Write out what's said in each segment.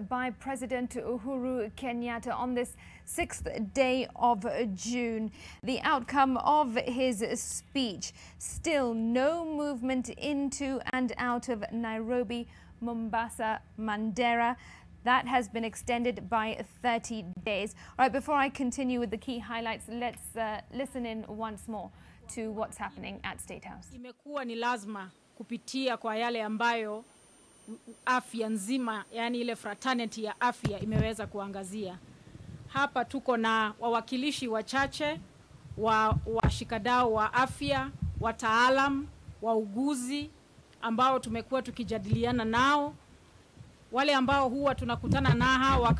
By President Uhuru Kenyatta on this 6th day of June. The outcome of his speech: still no movement into and out of Nairobi, Mombasa, Mandera. That has been extended by 30 days. All right, before I continue with the key highlights, let's listen in once more to what's happening at State House. Imekuwa ni lazima kupitia kwa yale ambayo afya nzima, yani ile fraternity ya afya imeweza kuangazia. Hapa tuko na wawakilishi wachache wa washikadau wa afya, wataalam, wauguzi ambao tumekuwa tukijadiliana nao. Wale ambao huwa tunakutana nao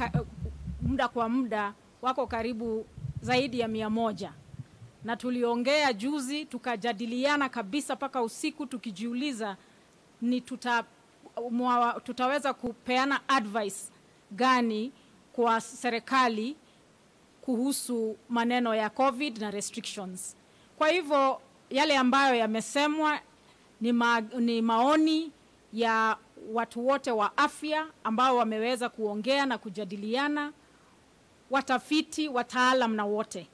muda kwa muda wako karibu zaidi ya 100. Na tuliongea juzi, tukajadiliana kabisa paka usiku tukijiuliza ni tutaweza kupeana advice gani kwa serikali kuhusu maneno ya COVID na restrictions. Kwa hivyo yale ambayo yamesemwa ni maoni ya watu wote wa afya ambao wameweza kuongea na kujadiliana, watafiti, wataalam na wote.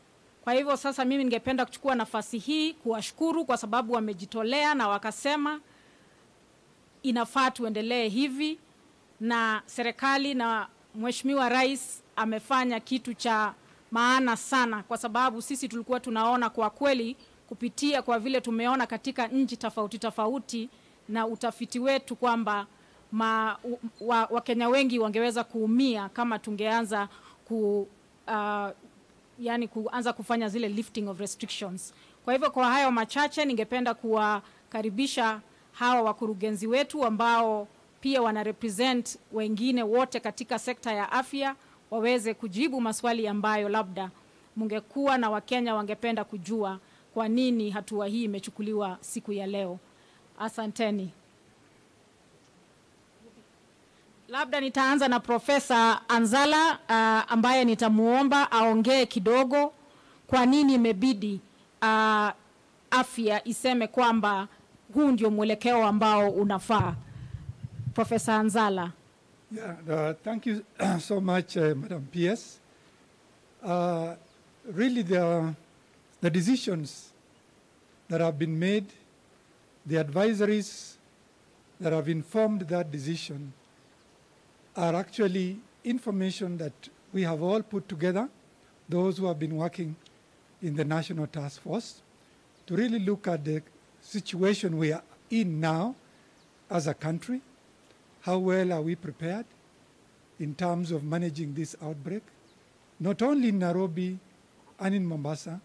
Kwa hivyo sasa mimi ningependa kuchukua nafasi hii kuwashukuru kwa sababu wamejitolea na wakasema inafaa tuendelee hivi, na serikali na Mheshimiwa Rais amefanya kitu cha maana sana, kwa sababu sisi tulikuwa tunaona kwa kweli kupitia kwa vile tumeona katika nchi tofauti na utafiti wetu kwamba Wakenya wengi wangeweza kuumia kama tungeanza kuanza kufanya zile lifting of restrictions. Kwa hivyo kwa hayo machache ningependa kuwakaribisha hawa wakurugenzi wetu ambao pia wana represent wengine wote katika sekta ya afya waweze kujibu maswali ambayo labda mungekuwa na Wakenya wangependa kujua kwa nini hatua hii imechukuliwa siku ya leo. Asanteni. Labda nitaanza na Profesa Anzala ambaye nitamuomba aongee kidogo kwa nini imebidi afya iseme kwamba huu ndio mwelekeo ambao unafaa. Professor Anzala. Yeah, thank you so much, Madam PS. Really, the decisions that have been made, the advisories that have informed that decision are actually information that we have all put together, those who have been working in the National Task Force, to really look at the situation we are in now as a country. How well are we prepared in terms of managing this outbreak? Not only in Nairobi and in Mombasa,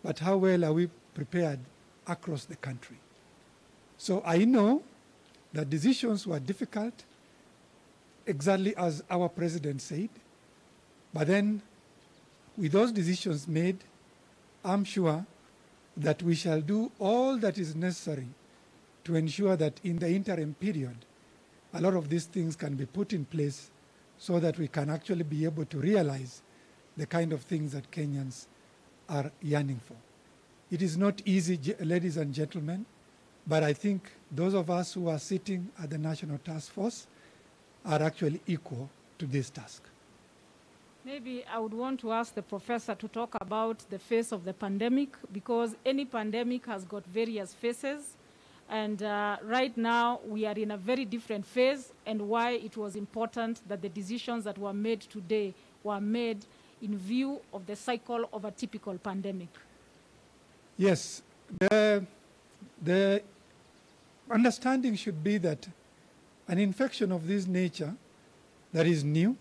but how well are we prepared across the country? So I know that decisions were difficult, exactly as our president said, but then with those decisions made, I'm sure that we shall do all that is necessary to ensure that in the interim period, a lot of these things can be put in place so that we can actually be able to realize the kind of things that Kenyans are yearning for. It is not easy, ladies and gentlemen, but I think those of us who are sitting at the National Task Force are actually equal to this task. Maybe I would want to ask the professor to talk about the phase of the pandemic, because any pandemic has got various phases. And right now we are in a very different phase, and why it was important that the decisions that were made today were made in view of the cycle of a typical pandemic. Yes, the understanding should be that an infection of this nature that is new,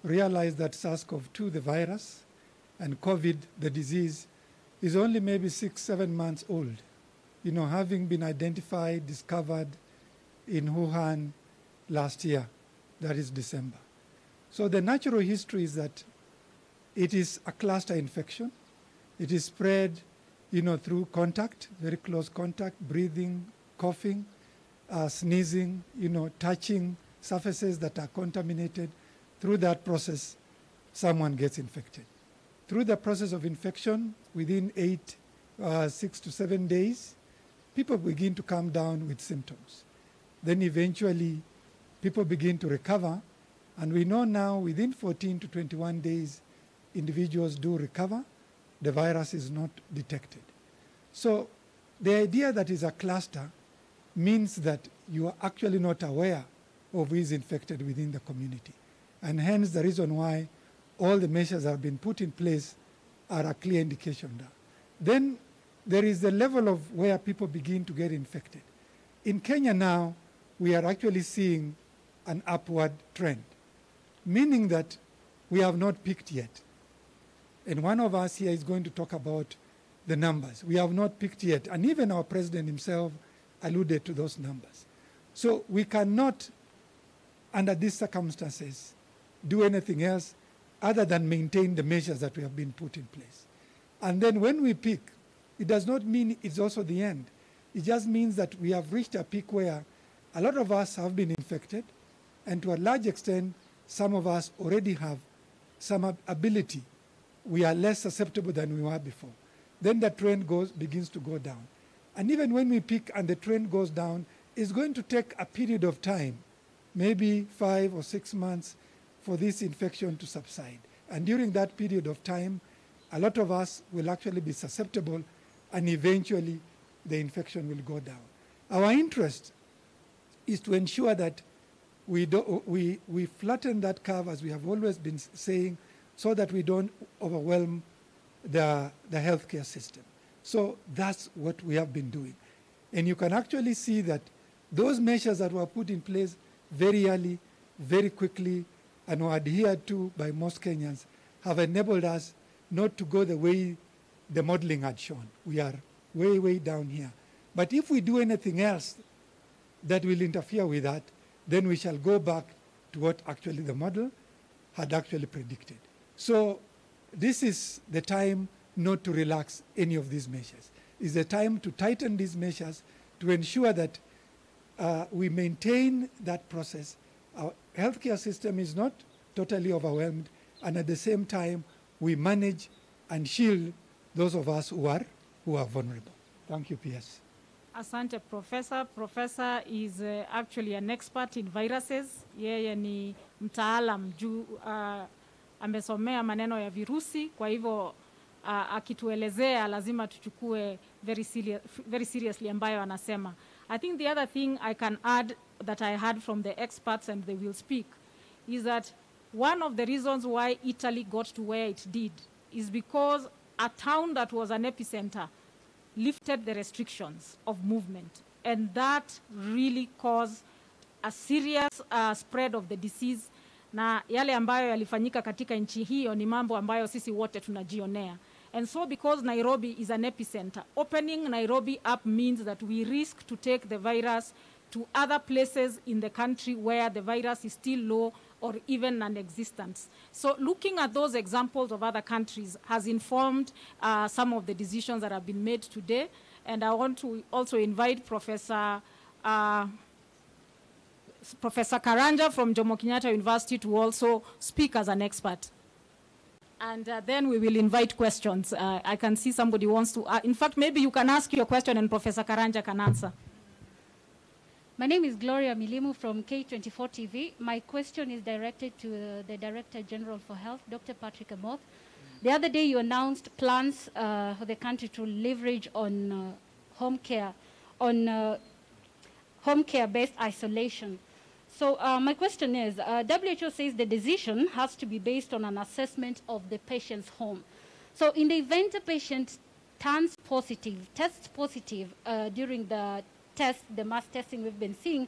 realize that SARS-CoV-2, the virus, and COVID, the disease, is only maybe 6-7 months old. You know, having been identified, discovered in Wuhan last year, that is December. So the natural history is that it is a cluster infection. It is spread, you know, through contact, very close contact, breathing, coughing, sneezing, you know, touching surfaces that are contaminated. Through that process, someone gets infected. Through the process of infection, within 6 to 7 days, people begin to come down with symptoms. Then eventually, people begin to recover And we know now within 14 to 21 days, individuals do recover. The virus is not detected. So the idea that is a cluster means that you are actually not aware of who is infected within the community. And hence the reason why all the measures that have been put in place are a clear indication that. Then there is the level of where people begin to get infected. In Kenya now, we are actually seeing an upward trend, meaning that we have not peaked yet. And one of us here is going to talk about the numbers. We have not peaked yet, and even our president himself alluded to those numbers. So we cannot, under these circumstances, do anything else other than maintain the measures that we have been put in place. And then when we peak, it does not mean it's also the end. It just means that we have reached a peak where a lot of us have been infected, and to a large extent, some of us already have some ability. We are less susceptible than we were before. Then the trend begins to go down. And even when we peak and the trend goes down, it's going to take a period of time, maybe 5 or 6 months, for this infection to subside. And during that period of time, a lot of us will actually be susceptible, and eventually the infection will go down. Our interest is to ensure that we flatten that curve, as we have always been saying, so that we don't overwhelm the healthcare system. So that's what we have been doing. And you can actually see that those measures that were put in place very early, very quickly, and were adhered to by most Kenyans have enabled us not to go the way the modeling had shown. We are way, way down here. But if we do anything else that will interfere with that, then we shall go back to what actually the model had actually predicted. So this is the time not to relax any of these measures. It's the time to tighten these measures to ensure that we maintain that process. Our healthcare system is not totally overwhelmed, and at the same time, we manage and shield those of us who are vulnerable. Thank you, PS. Asante, Professor. Professor is actually an expert in viruses. Yeye ni mtaalam juu amesomea maneno ya virusi, kwa hivyo akituelezea lazima tuchukue very seriously ambayo anasema. I think the other thing I can add that I heard from the experts, and they will speak, is that one of the reasons why Italy got to where it did is because a town that was an epicenter lifted the restrictions of movement, and that really caused a serious spread of the disease. Na yale ambayo yalifanyika katika nchi hiyo ni mambo ambayo sisi wote tunajionea. And so because Nairobi is an epicenter, opening Nairobi up means that we risk to take the virus to other places in the country where the virus is still low or even non-existent. So looking at those examples of other countries has informed some of the decisions that have been made today. And I want to also invite Professor Karanja from Jomo Kenyatta University to also speak as an expert. And then we will invite questions. I can see somebody wants to, in fact, maybe you can ask your question and Professor Karanja can answer. My name is Gloria Milimu from K24 TV. My question is directed to the Director General for Health, Dr. Patrick Amoth. The other day you announced plans for the country to leverage on home care-based isolation. So my question is, WHO says the decision has to be based on an assessment of the patient's home. So in the event a patient tests positive during the mass testing we've been seeing,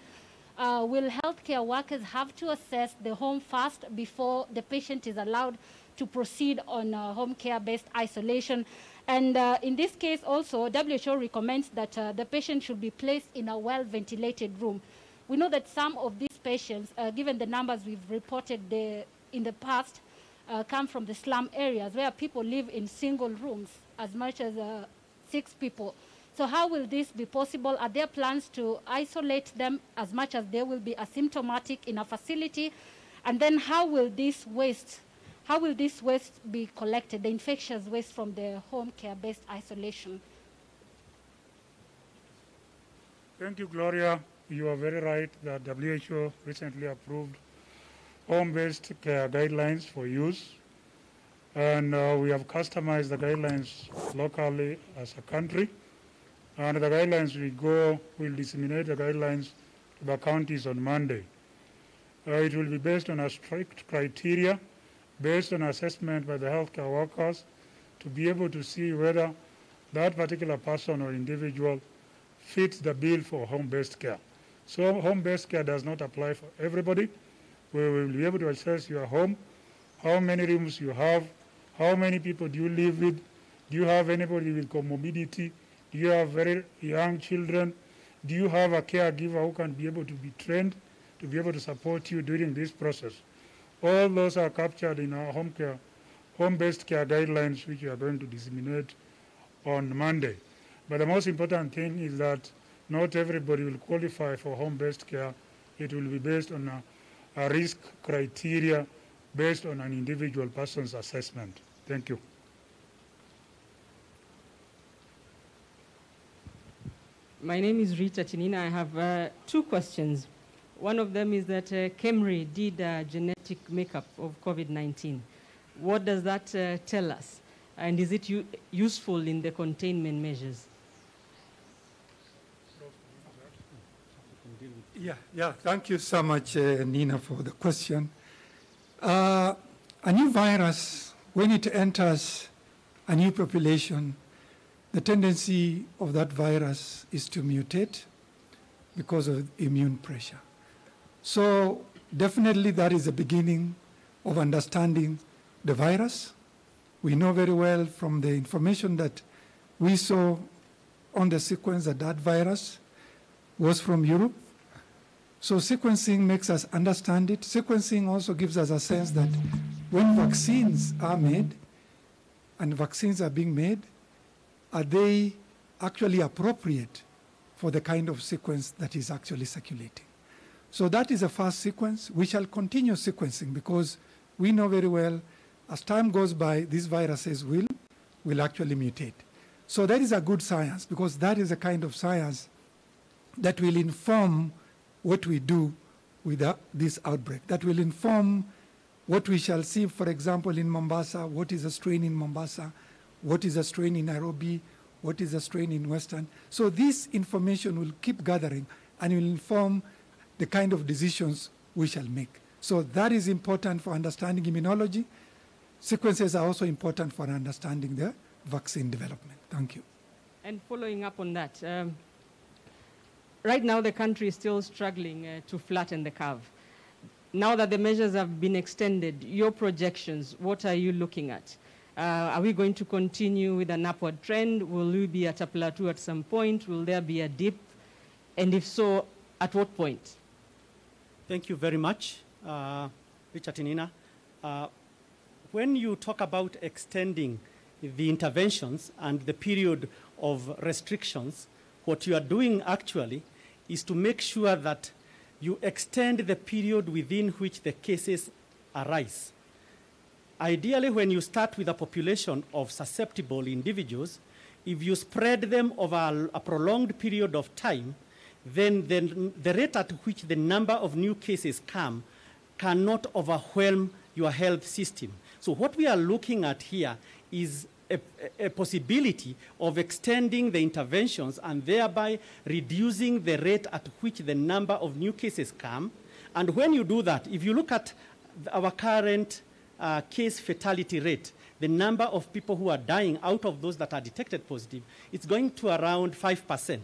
will healthcare workers have to assess the home first before the patient is allowed to proceed on home care-based isolation? And in this case also, WHO recommends that the patient should be placed in a well-ventilated room. We know that some of these patients, given the numbers we've reported in the past, come from the slum areas where people live in single rooms, as much as 6 people. So how will this be possible? Are there plans to isolate them as much as they will be asymptomatic in a facility? And then how will this waste be collected, the infectious waste from the home care-based isolation? Thank you, Gloria. You are very right that WHO recently approved home-based care guidelines for use. And we have customized the guidelines locally as a country. And the guidelines we'll disseminate the guidelines to the counties on Monday. It will be based on a strict criteria, based on assessment by the healthcare workers to be able to see whether that particular person or individual fits the bill for home-based care. So home-based care does not apply for everybody. We will be able to assess your home, how many rooms you have, how many people do you live with, do you have anybody with comorbidity, do you have very young children, do you have a caregiver who can be able to be trained to be able to support you during this process. All those are captured in our home-based care guidelines, which we are going to disseminate on Monday. But the most important thing is that not everybody will qualify for home-based care. It will be based on a risk criteria based on an individual person's assessment. Thank you. My name is Rita Tinina. I have two questions. One of them is that KEMRI did a genetic makeup of COVID-19. What does that tell us? And is it useful in the containment measures? Yeah. Thank you so much, Nina, for the question. A new virus, when it enters a new population, the tendency of that virus is to mutate because of immune pressure. So definitely that is the beginning of understanding the virus. We know very well from the information that we saw on the sequence that that virus was from Europe. So sequencing makes us understand it. Sequencing also gives us a sense that when vaccines are made, and vaccines are being made, are they actually appropriate for the kind of sequence that is actually circulating? So that is the first sequence. We shall continue sequencing because we know very well as time goes by, these viruses will actually mutate. So that is a good science because that is a kind of science that will inform what we do with this outbreak, that will inform what we shall see, for example, in Mombasa, what is a strain in Mombasa, what is a strain in Nairobi, what is a strain in Western. So this information will keep gathering and will inform the kind of decisions we shall make. So that is important for understanding immunology. Sequences are also important for understanding the vaccine development. Thank you. And following up on that, right now the country is still struggling to flatten the curve. Now that the measures have been extended, your projections, what are you looking at? Are we going to continue with an upward trend? Will we be at a plateau at some point? Will there be a dip? And if so, at what point? Thank you very much, Richard Tinina. When you talk about extending the interventions and the period of restrictions, what you are doing actually is to make sure that you extend the period within which the cases arise. Ideally, when you start with a population of susceptible individuals, if you spread them over a prolonged period of time, then the rate at which the number of new cases come cannot overwhelm your health system. So what we are looking at here is a possibility of extending the interventions and thereby reducing the rate at which the number of new cases come. And when you do that, if you look at our current case fatality rate, the number of people who are dying out of those that are detected positive, it's going to around 5%.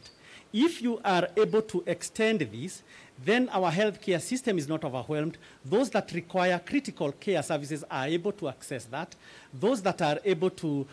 If you are able to extend this, then our healthcare system is not overwhelmed. Those that require critical care services are able to access that. Those that are able to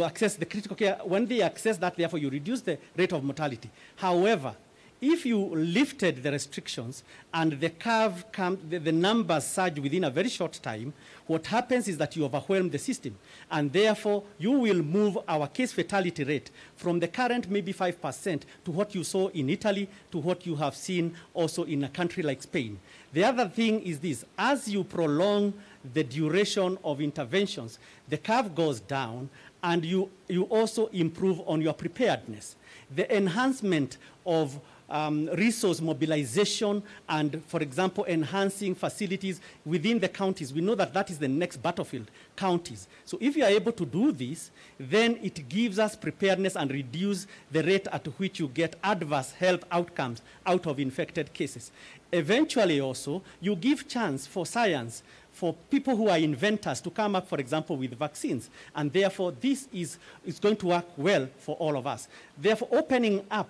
access the critical care, when they access that, therefore you reduce the rate of mortality. However, if you lifted the restrictions and the curve the numbers surge within a very short time, what happens is that you overwhelm the system. And therefore, you will move our case fatality rate from the current maybe 5% to what you saw in Italy, to what you have seen also in a country like Spain. The other thing is this: as you prolong the duration of interventions, the curve goes down, and you also improve on your preparedness. The enhancement of resource mobilization and, for example, enhancing facilities within the counties. We know that that is the next battlefield, counties. So if you are able to do this, then it gives us preparedness and reduce the rate at which you get adverse health outcomes out of infected cases. Eventually also, you give chance for science, for people who are inventors to come up, for example, with vaccines. And therefore, this is going to work well for all of us. Therefore, opening up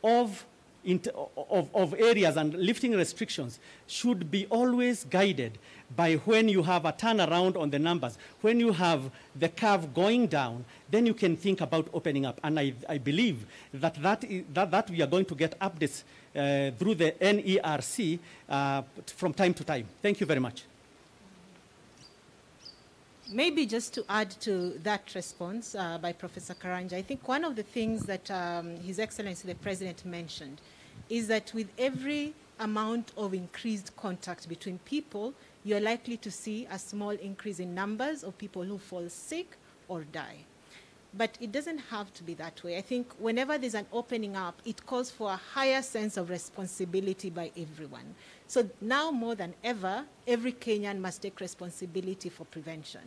of areas and lifting restrictions should be always guided by when you have a turnaround on the numbers. When you have the curve going down, then you can think about opening up. And I believe that we are going to get updates through the NERC from time to time. Thank you very much. Maybe just to add to that response by Professor Karanja, I think one of the things that His Excellency the President mentioned is that with every amount of increased contact between people, you're likely to see a small increase in numbers of people who fall sick or die. But it doesn't have to be that way. I think whenever there's an opening up, it calls for a higher sense of responsibility by everyone. So now more than ever, every Kenyan must take responsibility for prevention.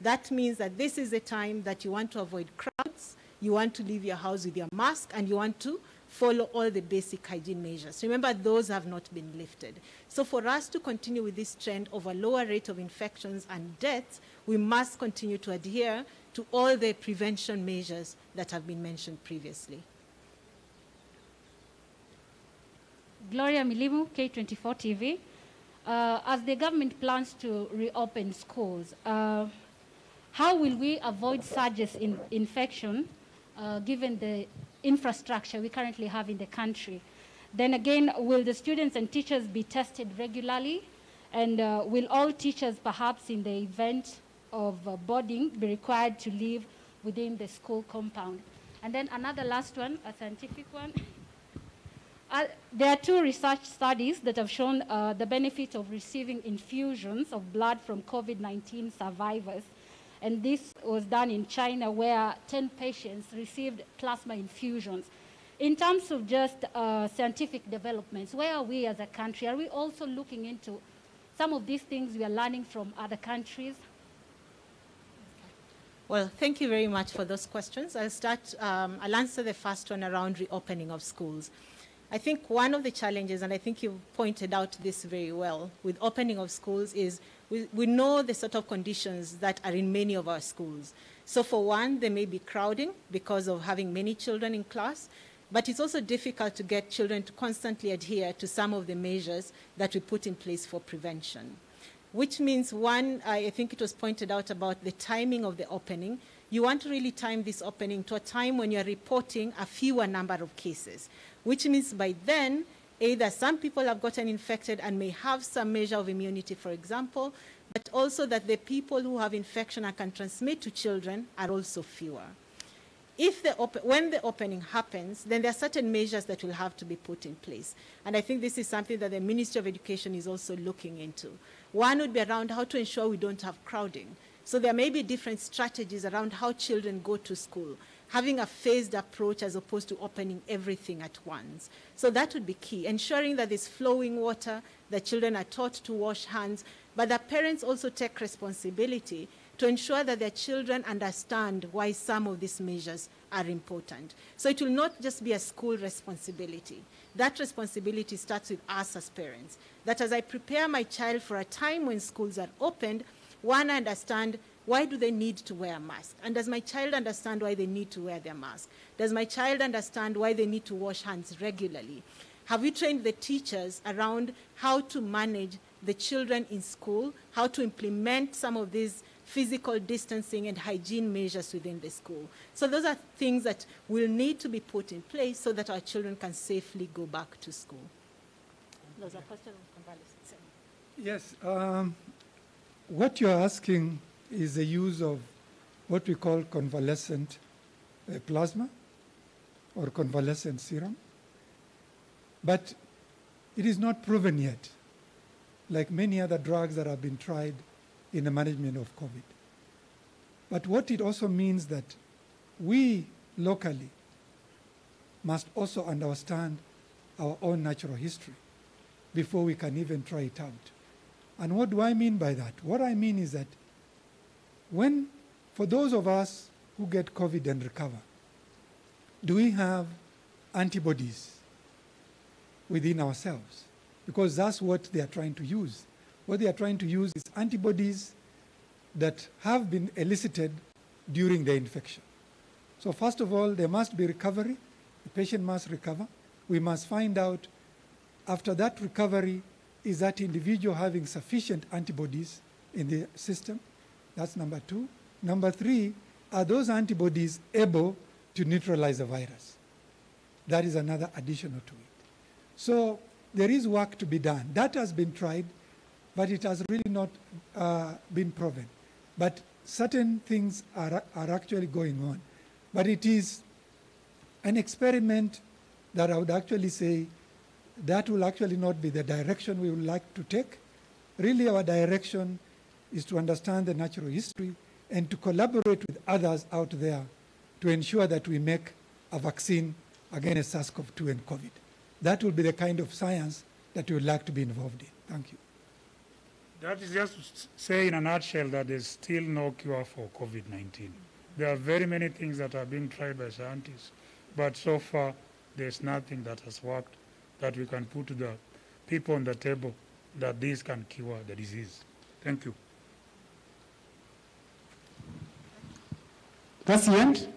That means that this is the time that you want to avoid crowds, you want to leave your house with your mask, and you want to follow all the basic hygiene measures. Remember, those have not been lifted. So for us to continue with this trend of a lower rate of infections and deaths, we must continue to adhere to all the prevention measures that have been mentioned previously. Gloria Milimu, K24 TV. As the government plans to reopen schools, how will we avoid surges in infection given the infrastructure we currently have in the country? Then again, will the students and teachers be tested regularly? And will all teachers, perhaps in the event of boarding, be required to live within the school compound? And then another last one, a scientific one. There are two research studies that have shown the benefit of receiving infusions of blood from COVID-19 survivors. And this was done in China, where 10 patients received plasma infusions. In terms of just scientific developments, where are we as a country? Are we also looking into some of these things we are learning from other countries? Well, thank you very much for those questions. I'll answer the first one around reopening of schools. I think one of the challenges, and I think you pointed out this very well, with opening of schools is we know the sort of conditions that are in many of our schools. So for one, there may be crowding because of having many children in class, but it's also difficult to get children to constantly adhere to some of the measures that we put in place for prevention. Which means, one, I think it was pointed out about the timing of the opening. You want to really time this opening to a time when you're reporting a fewer number of cases, which means by then, either some people have gotten infected and may have some measure of immunity, for example, but also that the people who have infection and can transmit to children are also fewer. When the opening happens, then there are certain measures that will have to be put in place. And I think this is something that the Ministry of Education is also looking into. One would be around how to ensure we don't have crowding. So there may be different strategies around how children go to school, having a phased approach as opposed to opening everything at once. So that would be key, ensuring that there's flowing water, that children are taught to wash hands, but that parents also take responsibility to ensure that their children understand why some of these measures are important. So it will not just be a school responsibility. That responsibility starts with us as parents, that as I prepare my child for a time when schools are opened, one, I understand why do they need to wear a mask? And does my child understand why they need to wear their mask? Does my child understand why they need to wash hands regularly? Have we trained the teachers around how to manage the children in school, how to implement some of these physical distancing and hygiene measures within the school? So those are things that will need to be put in place so that our children can safely go back to school. Those are questions on convalescence. Yes. What you're asking is the use of what we call convalescent plasma or convalescent serum. But it is not proven yet, like many other drugs that have been tried in the management of COVID. But what it also means that we locally must also understand our own natural history before we can even try it out. And what do I mean by that? What I mean is that for those of us who get COVID and recover, do we have antibodies within ourselves? Because that's what they are trying to use. What they are trying to use is antibodies that have been elicited during the infection. So first of all, there must be recovery. The patient must recover. We must find out, after that recovery, is that individual having sufficient antibodies in the system? That's number two. Number three, are those antibodies able to neutralize the virus? That is another additional to it. So there is work to be done. That has been tried, but it has really not been proven. But certain things are actually going on. But it is an experiment that I would actually say that will actually not be the direction we would like to take. Really, our direction is to understand the natural history and to collaborate with others out there to ensure that we make a vaccine against SARS-CoV-2 and COVID. That will be the kind of science that we would like to be involved in. Thank you. That is just to say in a nutshell that there's still no cure for COVID-19. There are very many things that are being tried by scientists, but so far there's nothing that has worked that we can put to the people on the table that this can cure the disease. Thank you. That's the end.